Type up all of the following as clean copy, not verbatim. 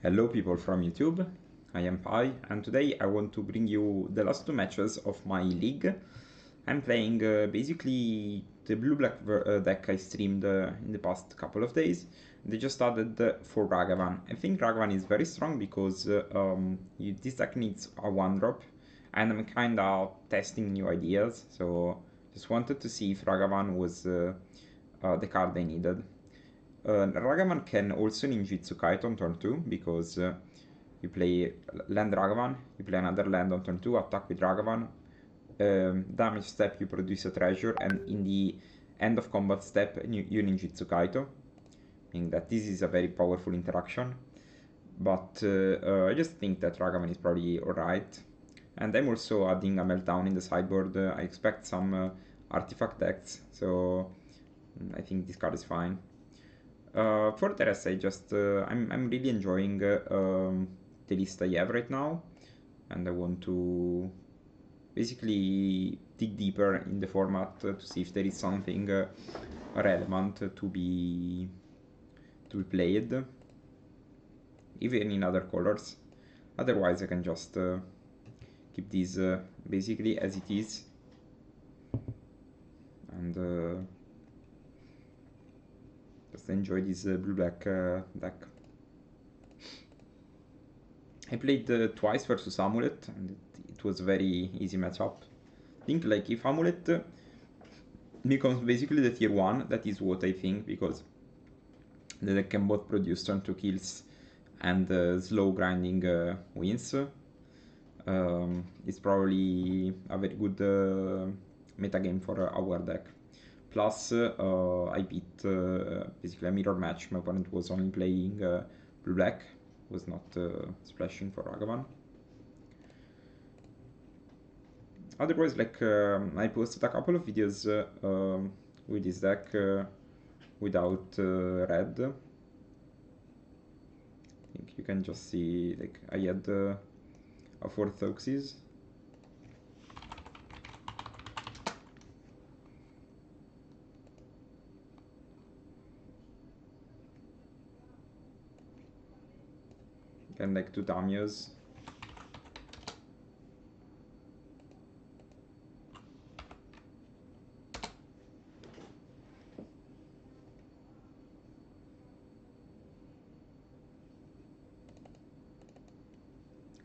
Hello people from YouTube, I am Pi, and today I want to bring you the last two matches of my league. I'm playing basically the blue-black deck I streamed in the past couple of days. They just added for Ragavan. I think Ragavan is very strong because this deck needs a 1-drop, and I'm kinda testing new ideas, so just wanted to see if Ragavan was the card I needed. Ragavan can also ninjutsu kite on turn 2 because you play land Ragavan, you play another land on turn 2, attack with Ragavan, damage step you produce a treasure, and in the end of combat step you ninjutsu kaito, meaning that this is a very powerful interaction. But I just think that Ragavan is probably alright. And I'm also adding a meltdown in the sideboard. I expect some artifact decks, so I think this card is fine. For the rest, I'm really enjoying the list I have right now, and I want to basically dig deeper in the format to see if there is something relevant to be played, even in other colors. Otherwise, I can just keep these basically as it is, and just enjoy this blue-black deck. I played twice versus Amulet, and it was a very easy matchup. I think like if Amulet becomes basically the tier 1, that is what I think, because the deck can both produce turn 2 kills and slow grinding wins. It's probably a very good metagame for our deck. Plus, I beat basically a mirror match. My opponent was only playing blue-black, was not splashing for Ragavan. Otherwise, like I posted a couple of videos with this deck without red. I think you can just see, like, I had a 4 Thoxes. And like 2 Tamias.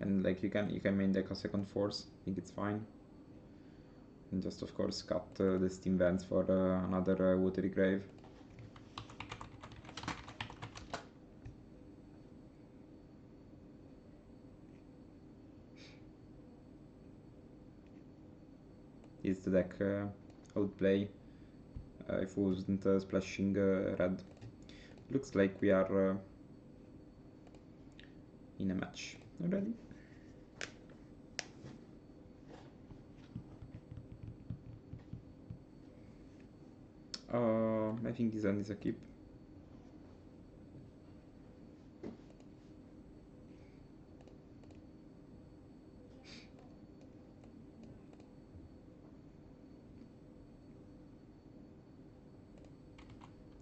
And like you can main deck a second force. I think it's fine. And just of course cut the steam vents for another watery grave. Is the deck I would play if I wasn't splashing red. Looks like we are in a match already. I think this end is a keep.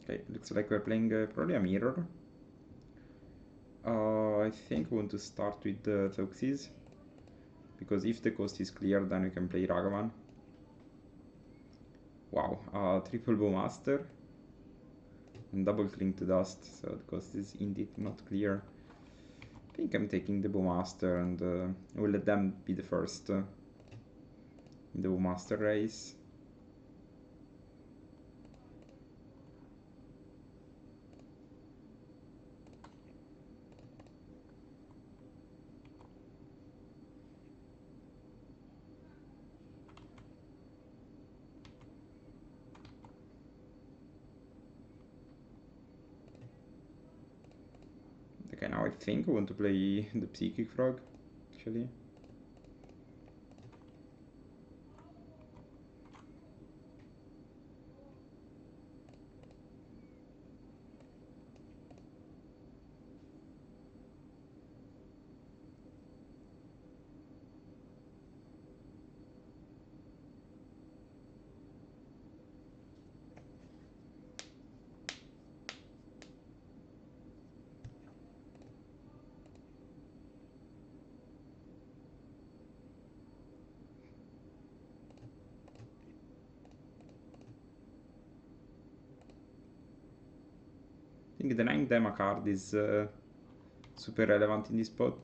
Okay, looks like we're playing probably a mirror. I think we want to start with the Thoxes, because if the coast is clear, then we can play Ragavan. Wow, triple Bowmaster and double Cling to Dust, so the coast is indeed not clear. I think I'm taking the Bowmaster, and I will let them be the first in the Bowmaster race. Okay, now I think I want to play the Psychic Frog, actually. think denying them a card is super relevant in this spot.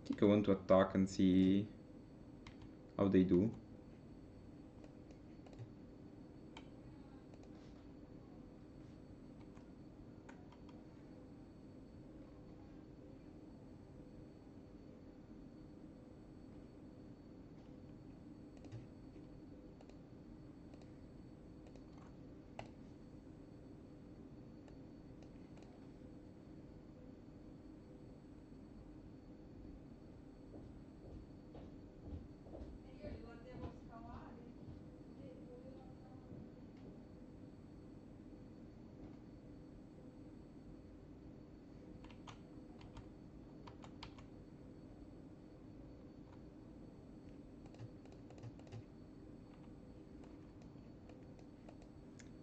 I think I want to attack and see how they do.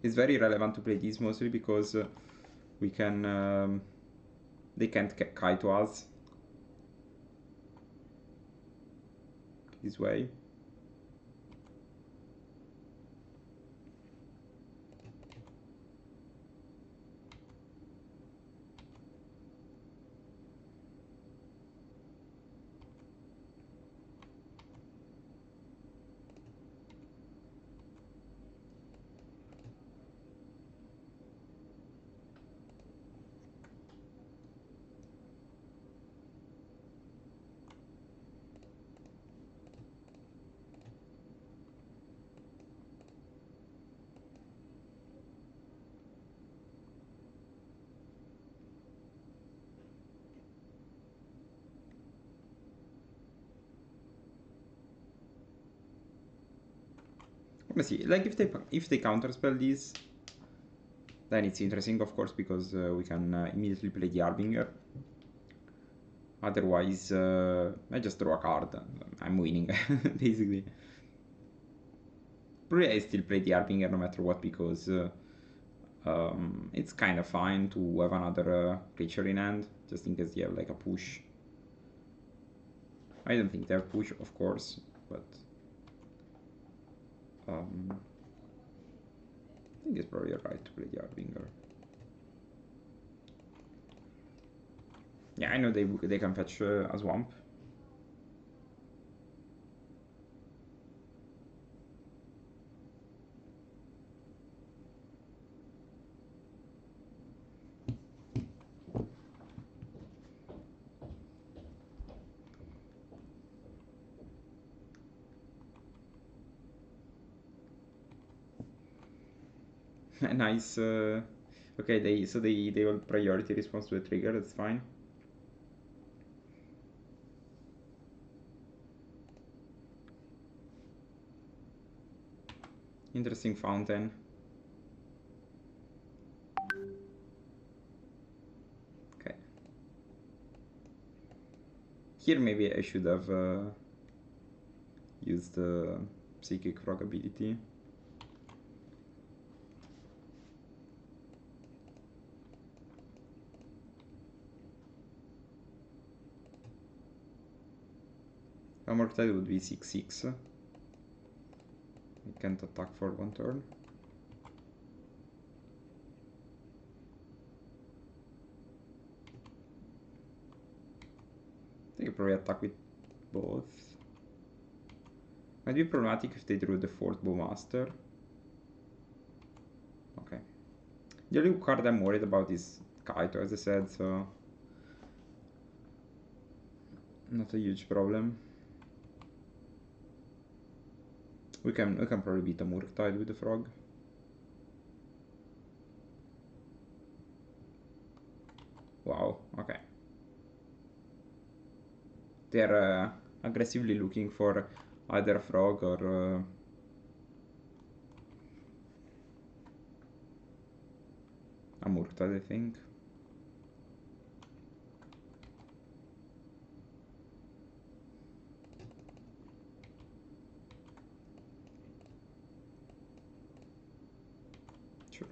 It's very relevant to play this mostly because we can they can't kite to us this way. Let's see, like if they counterspell this, then it's interesting, of course, because we can immediately play the Harbinger. Otherwise, I just draw a card. I'm winning, basically. Probably I still play the Harbinger no matter what, because it's kind of fine to have another creature in hand, just in case you have like a push. I don't think they have push, of course, but I think it's probably right to play the Harbinger. Yeah, I know they can fetch a swamp. Nice. Okay, they will priority response to the trigger. That's fine. Interesting fountain. Okay. Here maybe I should have used the Psychic Frog ability. Murktide would be 6/6. We can't attack for one turn. I think I probably attack with both. Might be problematic if they drew the 4th Bowmaster. Okay. The only card I'm worried about is Kaito, as I said, so not a huge problem. We can probably beat a Murktide with the frog. Wow, okay. They're aggressively looking for either a frog or a Murktide, I think. Sure.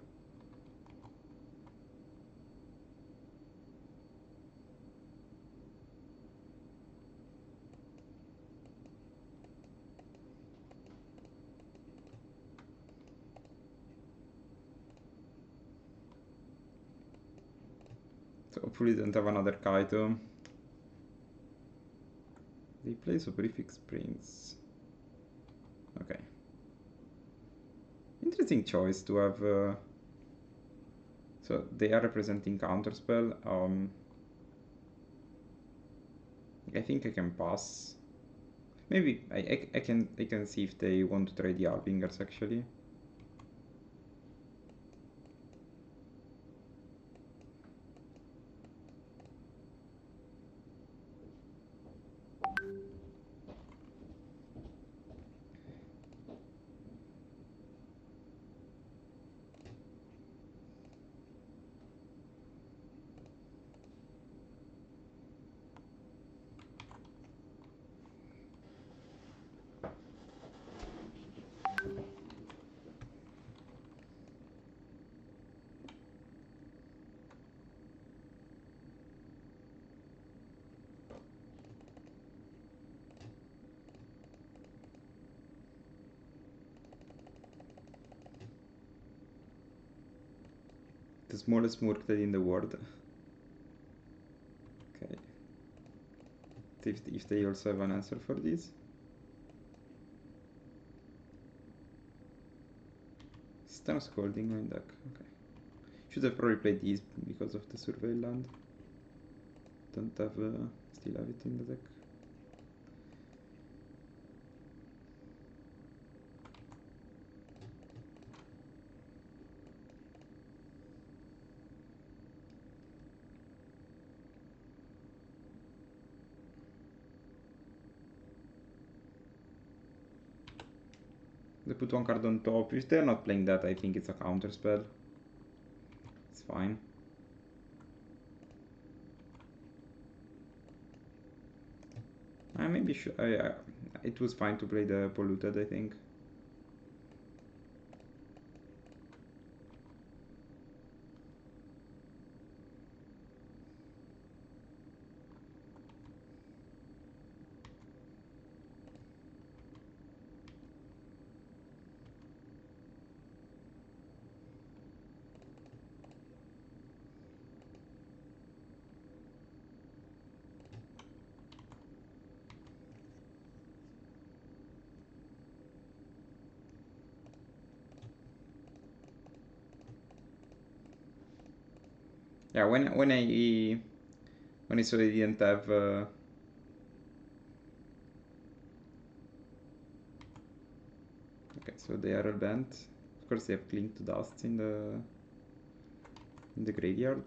So hopefully they don't have another Kaito. They play Soporific Springs. Okay. Interesting choice to have. So they are representing Counterspell. I think I can pass. Maybe I can see if they want to trade the Albingers actually. The smallest Murktide in the world. Okay. If they also have an answer for this. Stun Scolding my deck. Okay. Should have probably played these because of the Survey land. Don't have still have it in the deck. They put one card on top. If they're not playing that, I think it's a counter spell. It's fine. Maybe it was fine to play the polluted, I think. Yeah, when I saw they didn't have okay, so they are bent. Of course, they have Cling to Dust in the graveyard.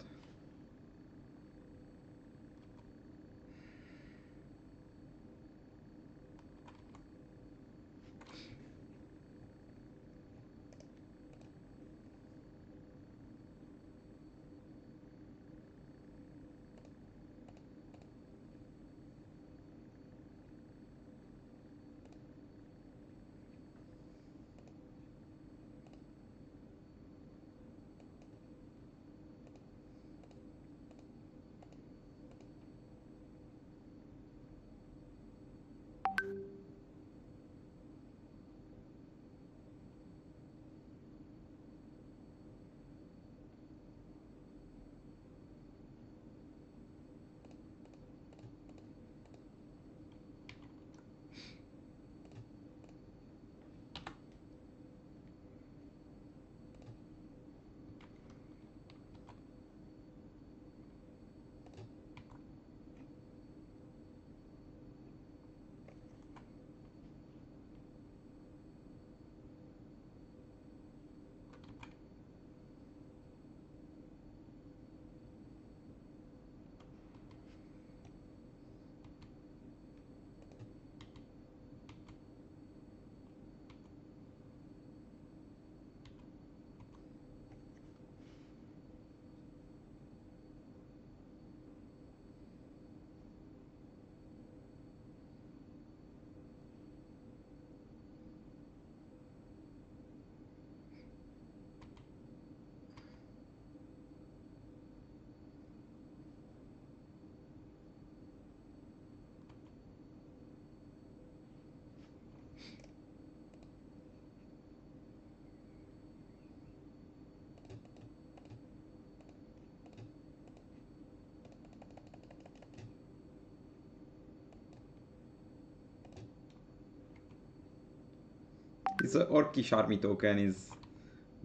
This Orkish army token is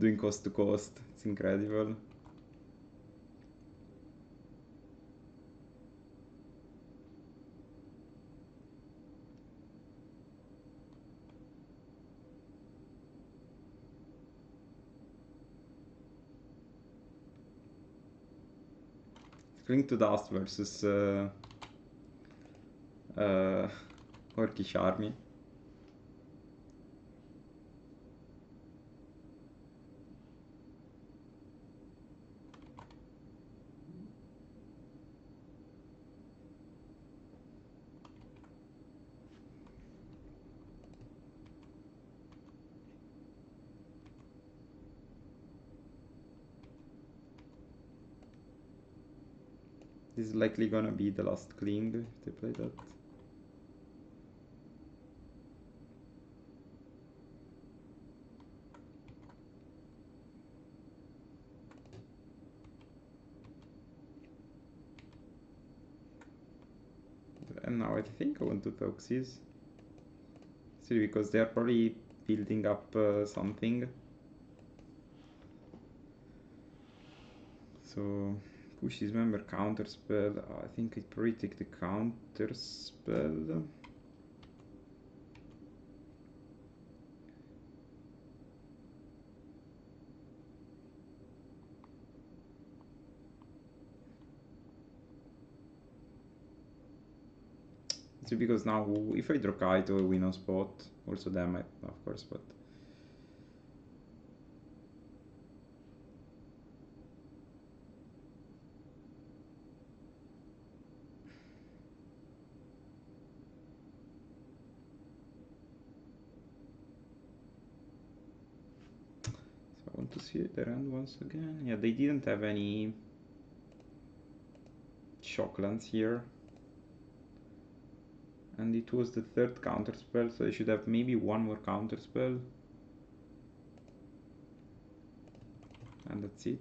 doing cost to cost. It's incredible. Cling to Dust versus Orkish army. This is likely gonna be the last Kling if they play that. And now I think I want to Toxis. See, because they are probably building up something. So push his member counter spell. I think I'd probably take the counter spell. So because now if I draw Kaito, I win on spot. Also them, of course, but. I want to see their hand once again. Yeah, they didn't have any shocklands here. And it was the third counter spell, so they should have maybe one more counter spell. And that's it.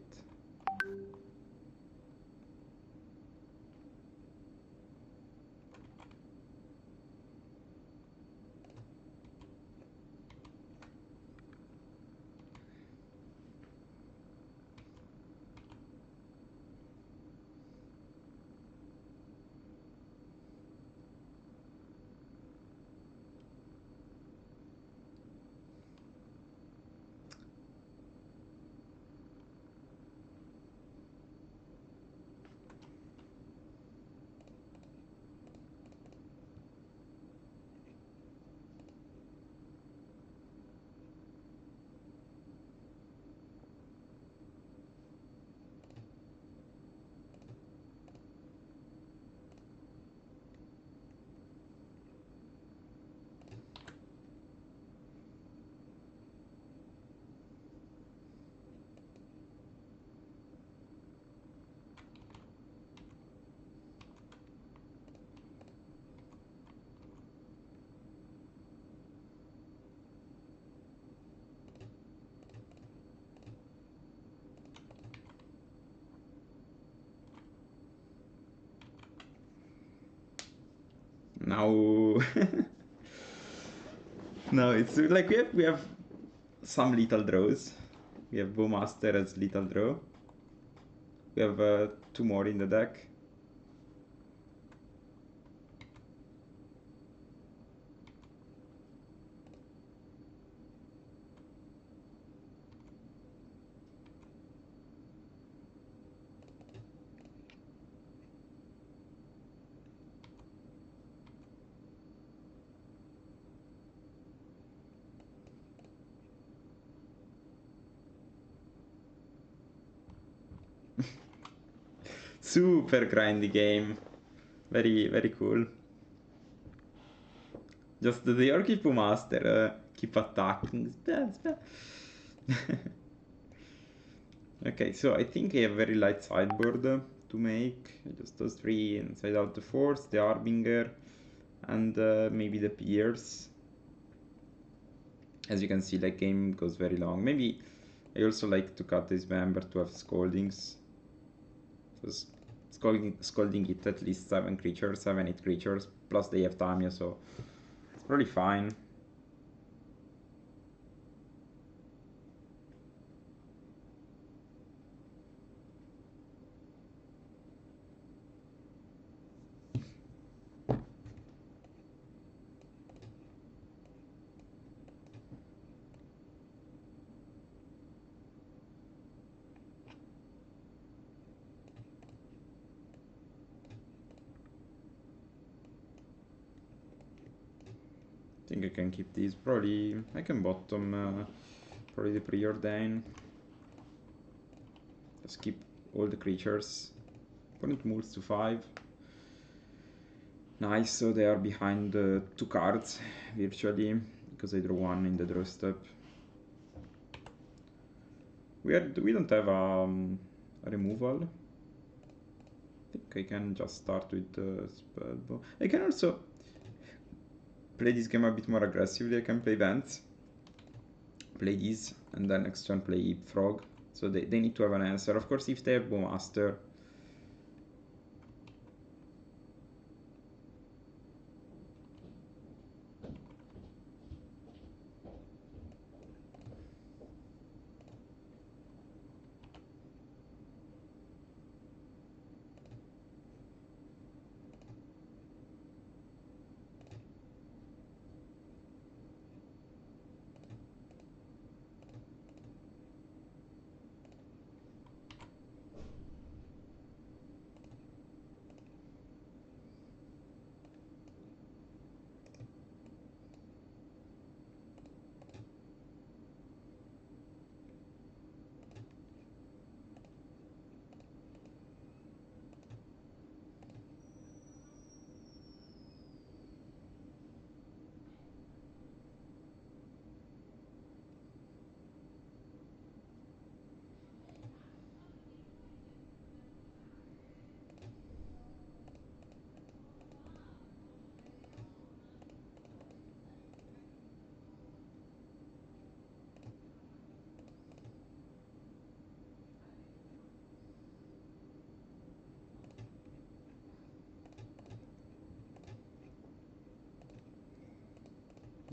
Now, no, it's like we have some lethal draws. We have Bowmaster as lethal draw. We have 2 more in the deck. Super grindy game. Very, very cool. Just the Yorkish Master keep attacking. Okay, so I think I have very light sideboard to make. Just those 3 inside out the Force, the Harbinger, and maybe the Pierce. As you can see, like game goes very long. Maybe I also like to cut this member to have Scoldings. So scolding it at least 7 creatures, 7-8 creatures, plus they have Tamio, so it's probably fine. I think I can keep these. Probably I can bottom probably the preordain. Just keep all the creatures. Opponent moves to 5. Nice, so they are behind 2 cards virtually, because I draw 1 in the draw step. We don't have a removal. I think I can just start with the spellbow. I can also play this game a bit more aggressively. I can play Vents, play these, and then next turn play Frog. So they need to have an answer. Of course, if they have Bowmaster,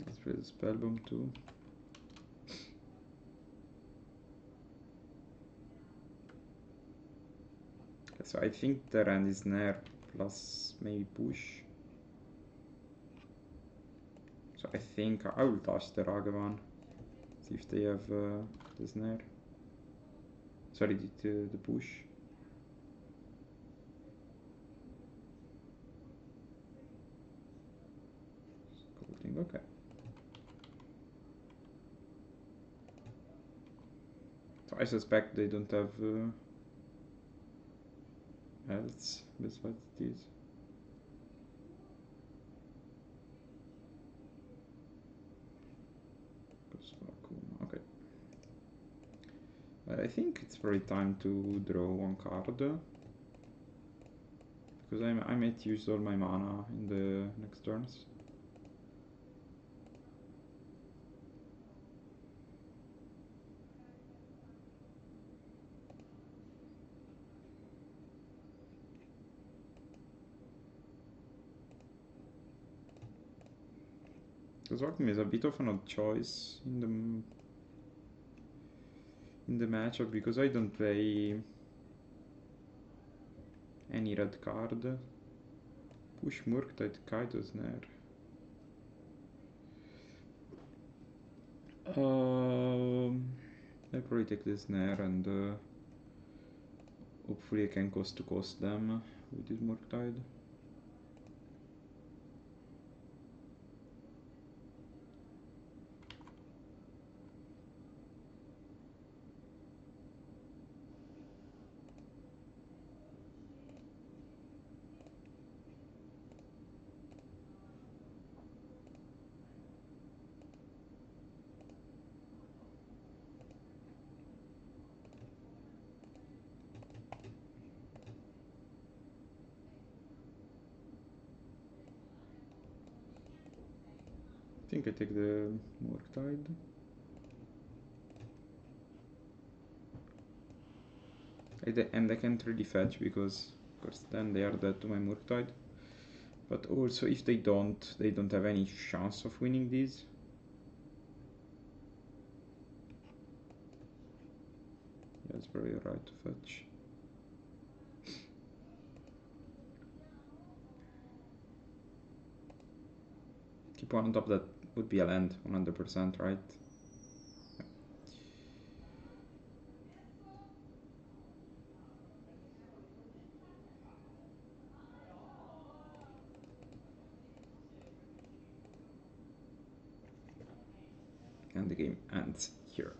let's play the Spellbomb too. So I think the hand is Snare plus maybe push. So I think I will touch the Ragavan. See if they have the Snare. Sorry, the push. Scolding, okay. So I suspect they don't have else besides this. Okay. I think it's probably time to draw 1 card. Because I might use all my mana in the next turns. Because Orkney is a bit of an odd choice in the matchup, because I don't play any red card. Push Murktide Kaido Snare. I probably take the Snare and hopefully I can cost to cost them with this Murktide. I think I take the Murktide. And I can't really fetch because, of course, then they are dead to my Murktide. But also, if they don't have any chance of winning these. Yeah, it's probably right to fetch. Keep 1 on top, that would be a land, 100%, right? and the game ends here.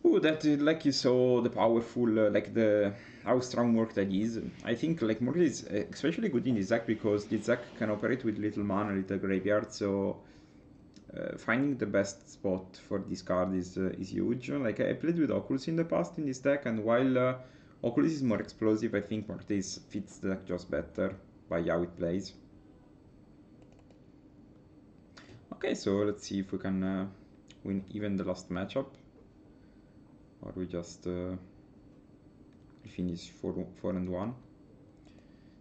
Oh, that like you saw the powerful, like the how strong MurkGuides is. I think like MurkGuides is especially good in this deck because this deck can operate with little mana, little graveyard. So finding the best spot for this card is huge. Like I played with Oculus in the past in this deck, and while Oculus is more explosive, I think MurkGuides fits the deck just better by how it plays. Okay, so let's see if we can win even the last matchup. Or we just finish 4-1.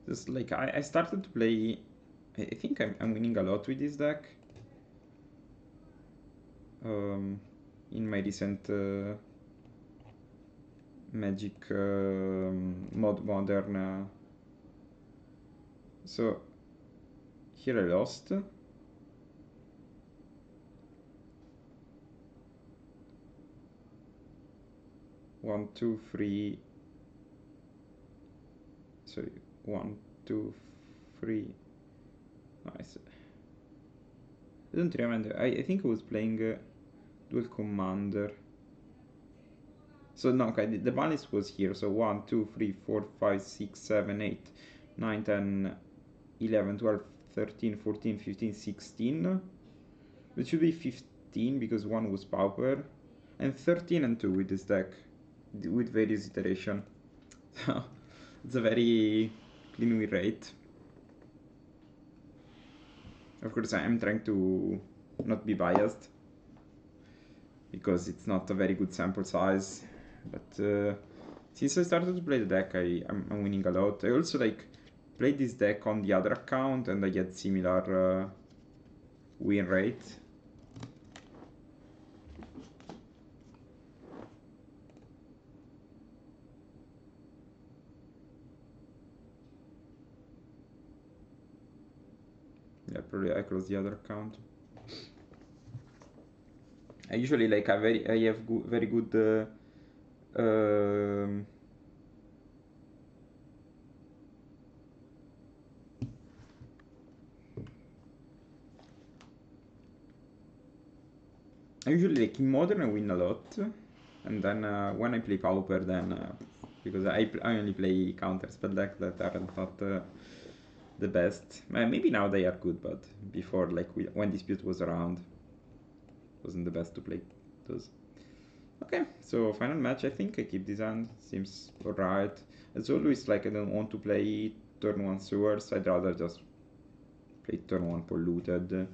Just like I started to play, I think I'm winning a lot with this deck. In my recent Magic Modern. So here I lost. One, two, three. Sorry, 1, 2, 3. Nice. I don't remember. I think I was playing Dual Commander. So no, okay, the ban list was here. So 1, 2, 3, 4, 5, 6, 7, 8, 9, 10, 11, 12, 13, 14, 15, 16. It should be 15 because 1 was Pauper. And 13 and 2 with this deck. With various iteration. It's a very clean win rate. Of course, I am trying to not be biased because it's not a very good sample size. But since I started to play the deck, I'm winning a lot. I also like played this deck on the other account and I get similar win rate. Yeah, probably I close the other account. I usually like I have very good I usually like in Modern I win a lot, and then when I play Pauper, then because I only play counter spell decks that aren't not the best. Maybe now they are good, but before, like when Dispute was around, wasn't the best to play those. Okay, so final match. I think I keep this hand. Seems alright. As always, like I don't want to play turn 1 sewers. I'd rather just play turn 1 polluted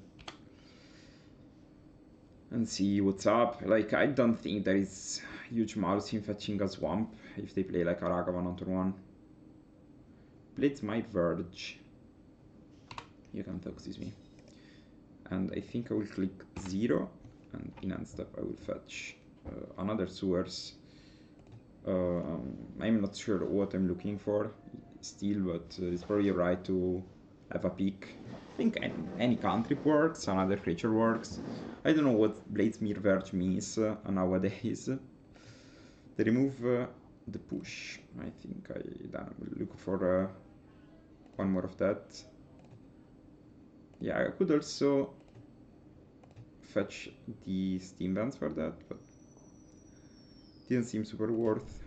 and see what's up. Like I don't think there is huge mouse in fetching a swamp if they play like a Ragavan on turn 1. Blades might verge. You can't excuse me. And I think I will click 0, and in end step I will fetch another sewers. I'm not sure what I'm looking for still, but it's probably right to have a pick. I think any cantrip works, another creature works. I don't know what Blades Mirror Verge means nowadays. They remove the push. I think I will look for one more of that. Yeah, I could also fetch the Steam Bands for that, but didn't seem super worth.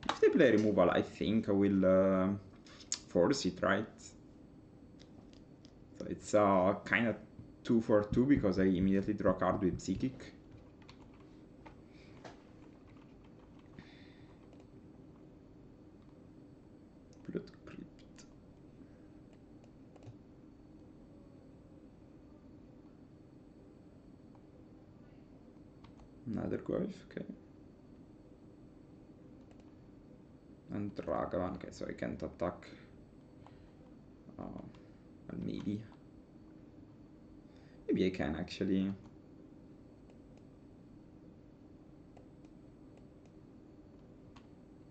If they play removal, I think I will force it, right? So it's kind of 2 for 2 because I immediately draw a card with Psychic. Blood Crypt. Another Goif, okay. And Ragavan, okay, so I can't attack. And maybe I can actually.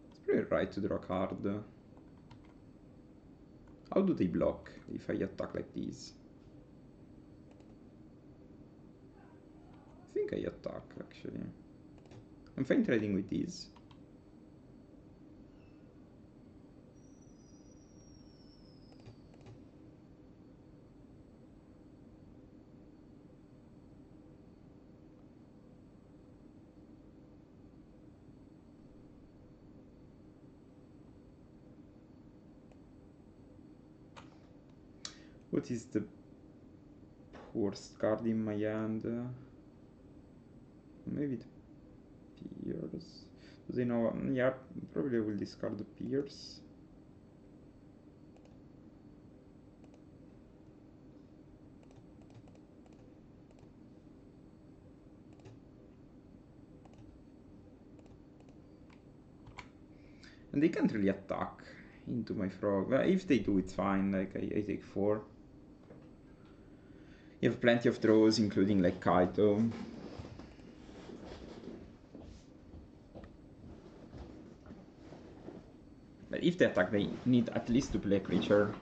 It's pretty right to draw a card. How do they block if I attack like this? I think I attack actually. I'm fine trading with these. What is the worst card in my hand? Maybe the Piers. Does he know? Yeah, probably I will discard the Piers. And they can't really attack into my frog. Well, if they do, it's fine. Like, I take 4. You have plenty of draws, including like Kaito. But if they attack, they need at least to play a creature.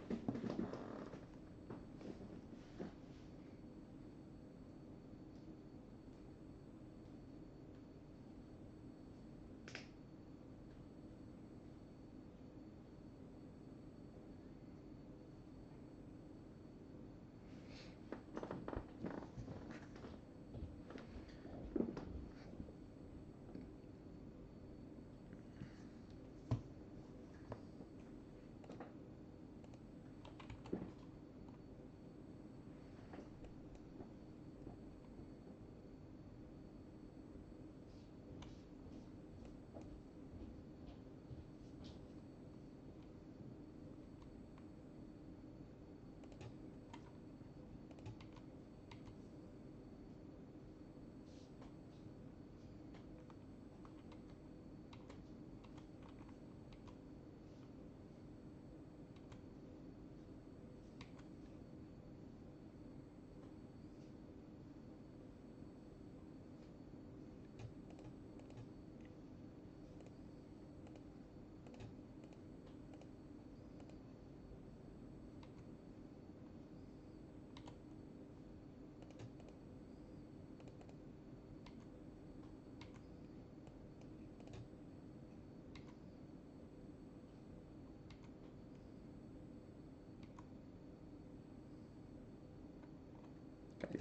Okay.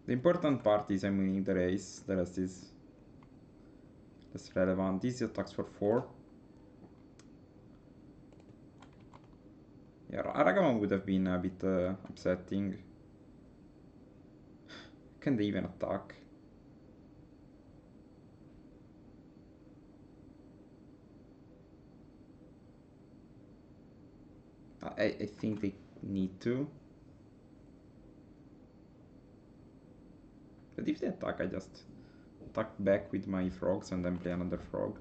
The important part is I'm winning the race, the rest is less relevant. This attacks for 4. Yeah, Ragavan would have been a bit upsetting. Can they even attack? I think they need to. But if they attack, I just attack back with my frogs and then play another frog.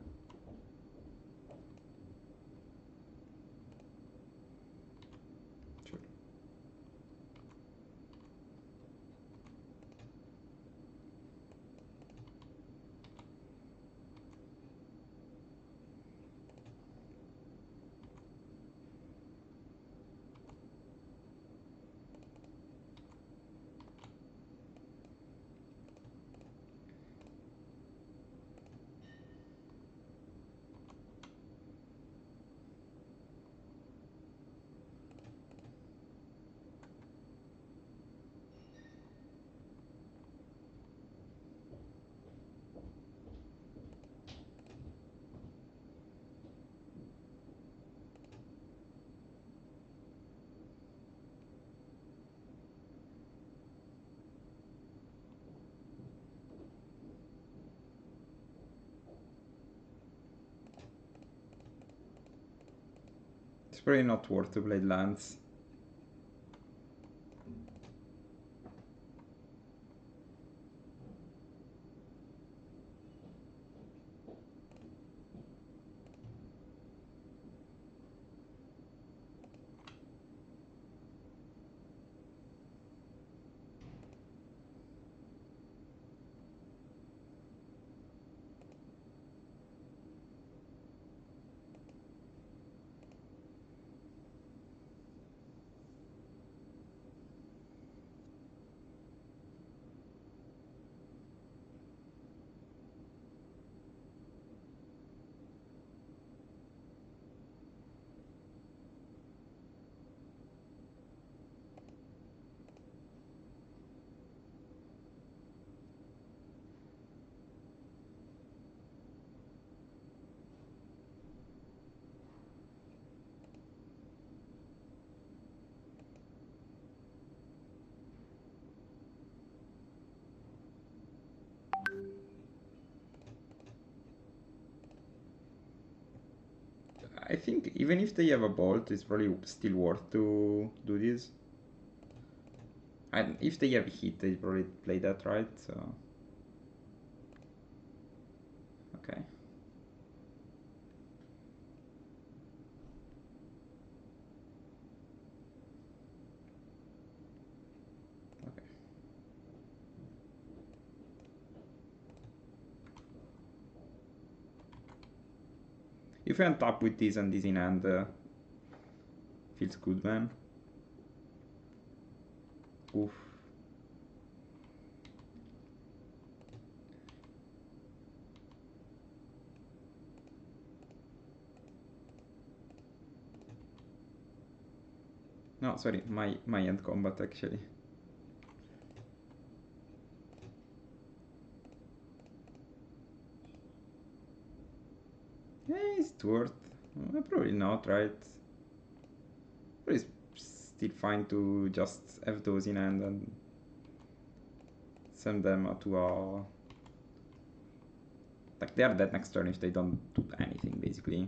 Sure. It's probably not worth to play lands. I think even if they have a bolt, it's probably still worth to do this. And if they have hit, they probably play that, right? So okay. Okay. If I untap with this and this in hand, feels good, man. Oof. No, sorry, my end combat actually. Yeah, it's worth. Probably not, right? But it's still fine to just have those in hand and send them to a. Like they are dead next turn if they don't do anything, basically.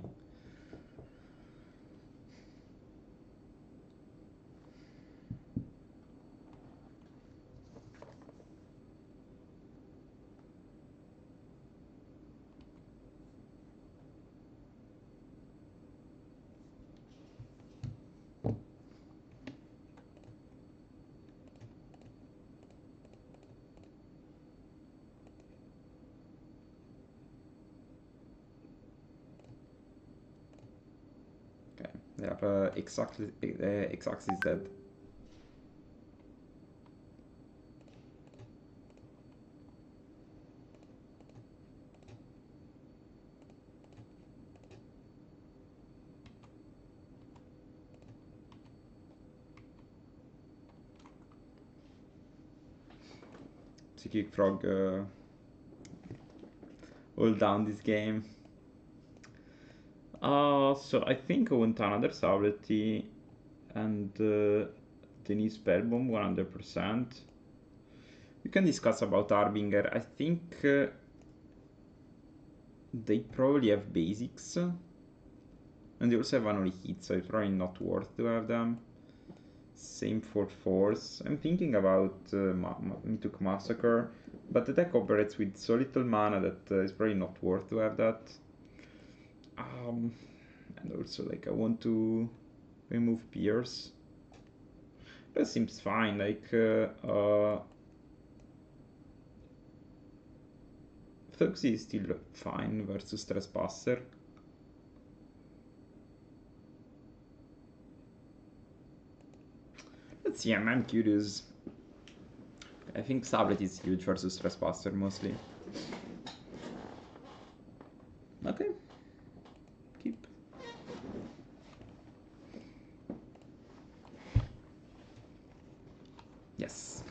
Okay, they are exactly X-axis dead. Psychic Frog all down this game. So I think I want another Sablety and Denise Spellbomb 100%. We can discuss about Harbinger. I think they probably have basics. And they also have only hit, so it's probably not worth to have them. Same for force. I'm thinking about Mituk Massacre, but the deck operates with so little mana that it's probably not worth to have that. And also, like, I want to remove Pierce. That seems fine. Like, Thugsy is still fine versus Trespasser. Let's see, I'm curious. I think Sablet is huge versus Trespasser mostly. Okay. Keep. Yes.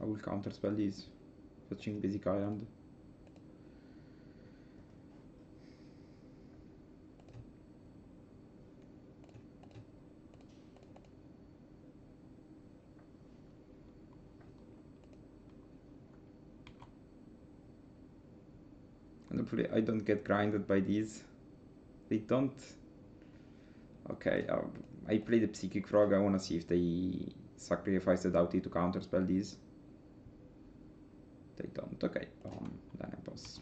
I will counterspell these, fetching basic island. Hopefully I don't get grinded by these. They don't. Okay, I play the Psychic Frog. I want to see if they sacrifice the Doughty to counterspell these. They don't. Okay, then I pass.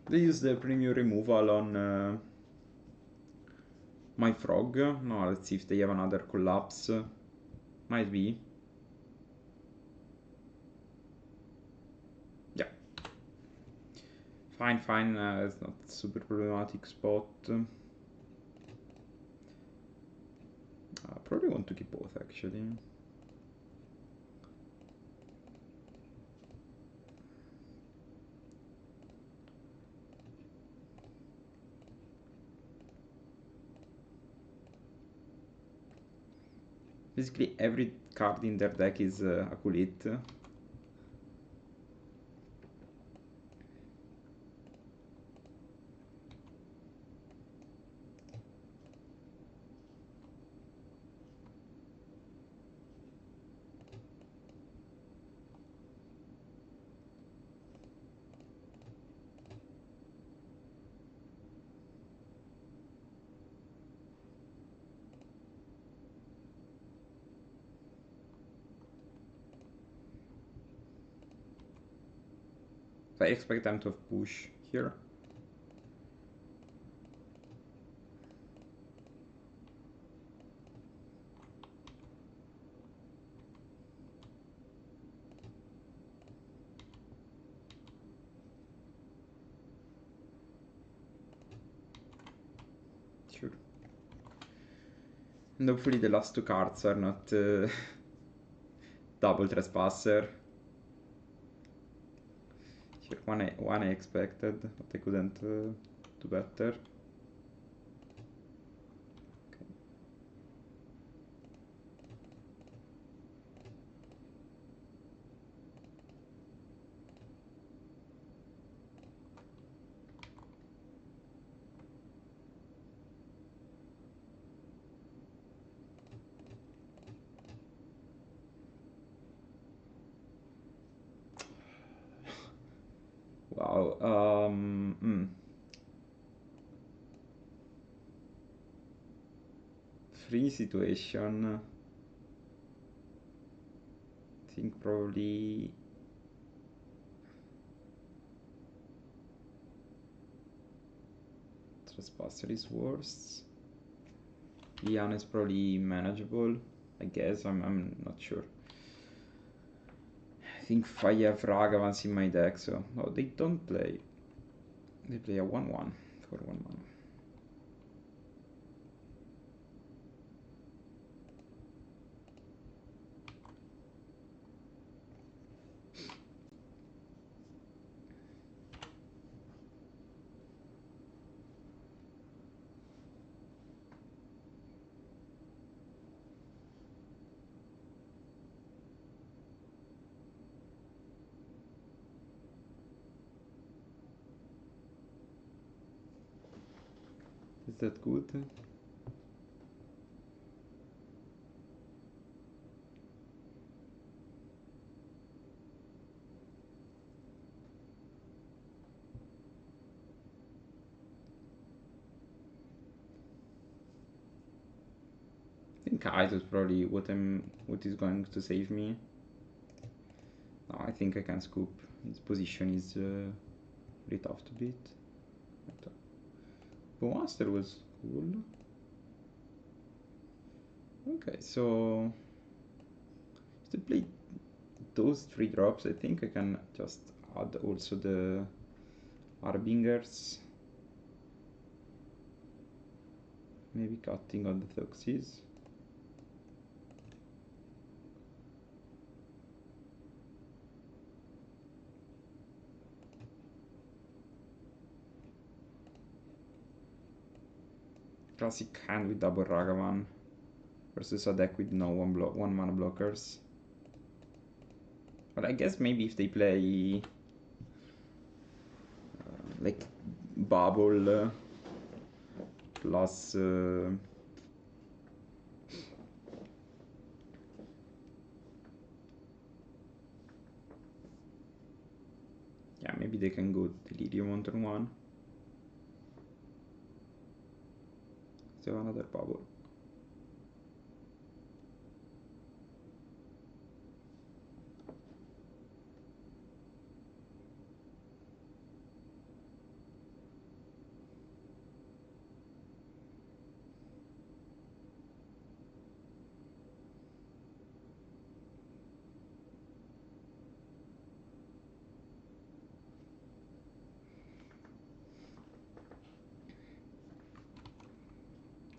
They use the premium removal on my frog. No, let's see if they have another collapse. Might be. Yeah. Fine, fine. It's not super problematic spot. I probably want to keep both actually. Basically every card in their deck is Acolyte. So I expect them to push here. Sure. And hopefully the last two cards are not double Trespasser. Here, one I expected, but I couldn't do better. Okay. Wow. Free situation. I think probably Trespasser is worse. Lian is probably manageable, I guess. I'm not sure. I think I have Ragavans in my deck, so no, they don't play. They play a 1/1 for 1 mana. Is that good? I think Kite is probably what is going to save me. No, I think I can scoop. His position is very tough to beat. Bowmaster was cool. Okay, so to play those 3 drops, I think I can just add also the Harbingers. Maybe cutting on the Thuxes. Classic hand with double Ragavan versus a deck with no one mana blockers. But I guess maybe if they play like Bubble plus yeah, maybe they can go Delirium on turn 1. Still another Bubble.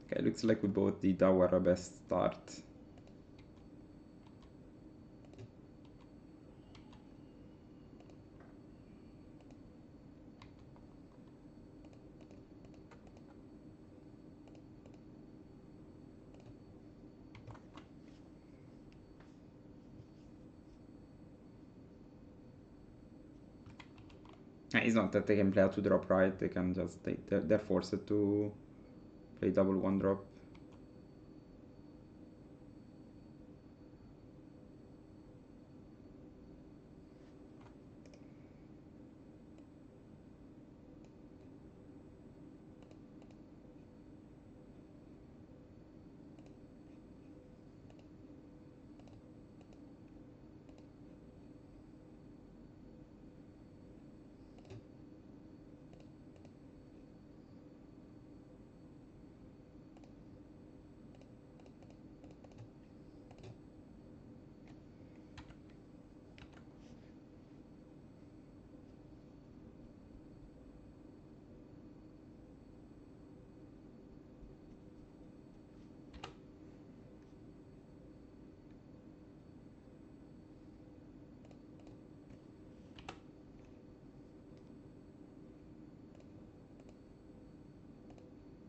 Okay, looks like we both did our best start. It's not that they can play a 2-drop, right? They can just they're forced to play double 1-drop.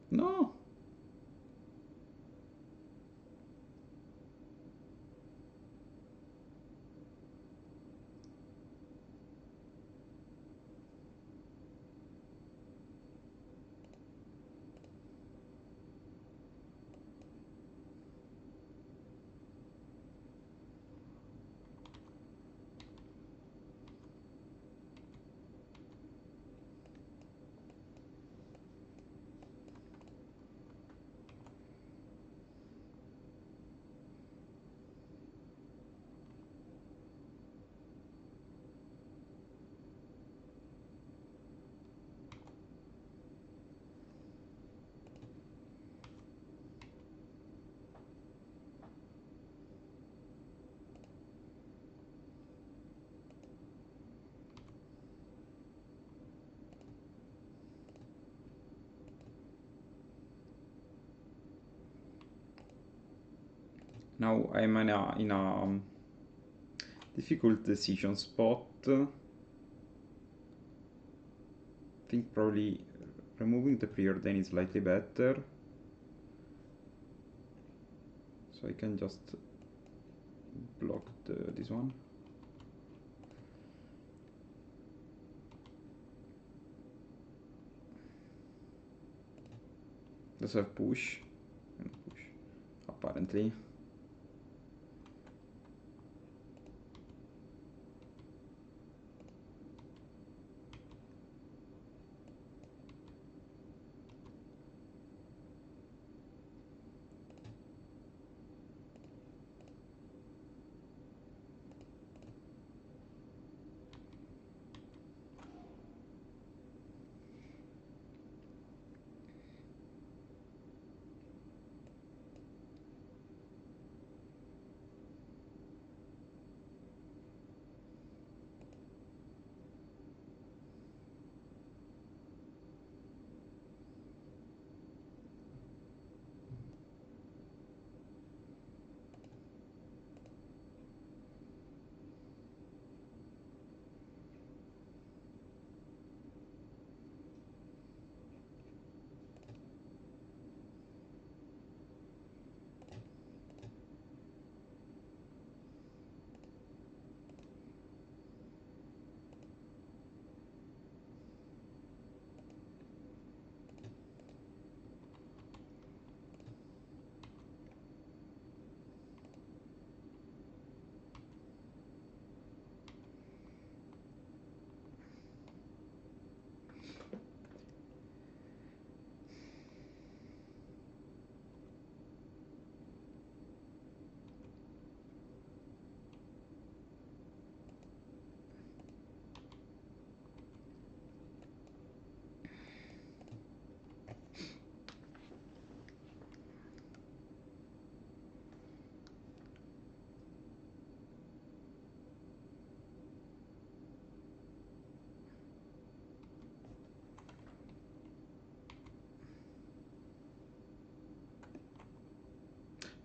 No! Now I'm in a difficult decision spot. I think probably removing the preordain is slightly better. So I can just block this one. Does have push and push apparently.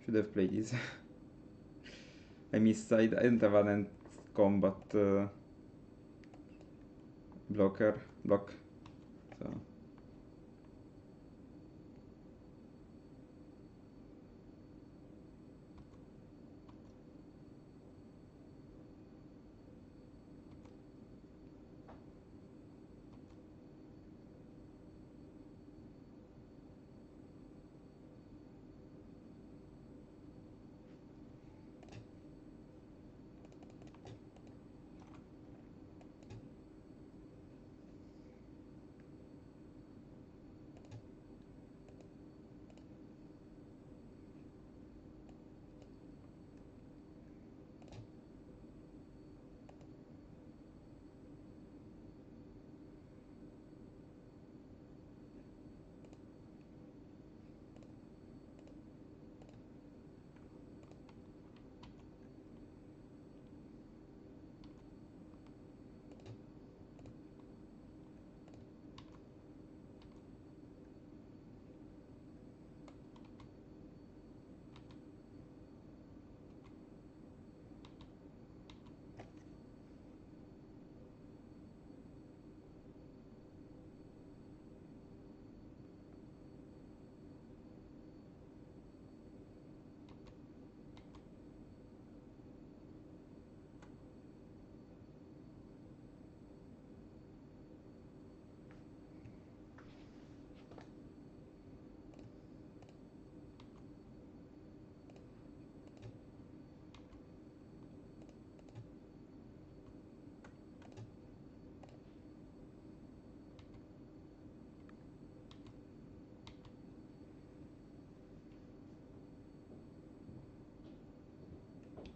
Should have played this. I missed. I didn't have an end combat block. So.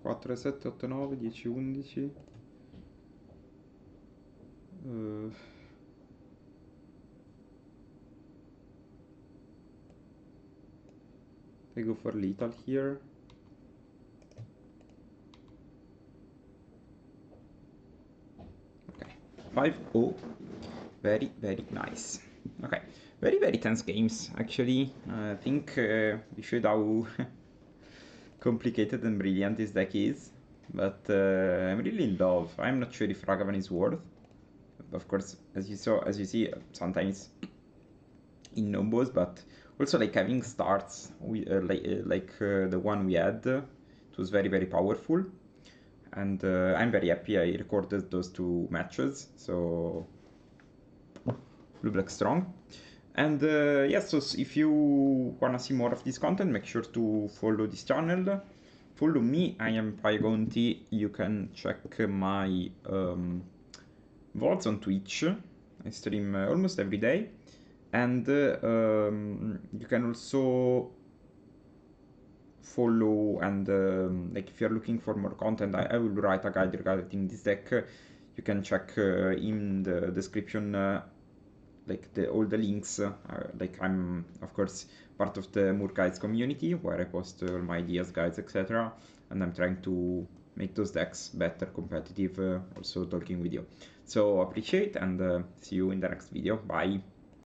Quattro, 7, 8, 9, 10, 11. I go for lethal here. Okay, 5-0. Very, very nice. Okay, very, very tense games, actually. I think we showed how complicated and brilliant this deck is. But I'm really in love. I'm not sure if Ragavan is worth. Of course, as you see, sometimes in nombos, but also like having starts like the one we had, it was very, very powerful. And I'm very happy I recorded those two matches, so Blue Black strong. And yeah, so if you wanna see more of this content, make sure to follow this channel. Follow me, I am PieGonti. You can check my VODs on Twitch. I stream almost every day. And you can also follow and like if you're looking for more content, I will write a guide regarding this deck. You can check in the description like all the links. Like I'm of course part of the MurkGuides community where I post all my ideas, guides, etc. And I'm trying to make those decks better, competitive, also talking with you. So appreciate and see you in the next video. Bye.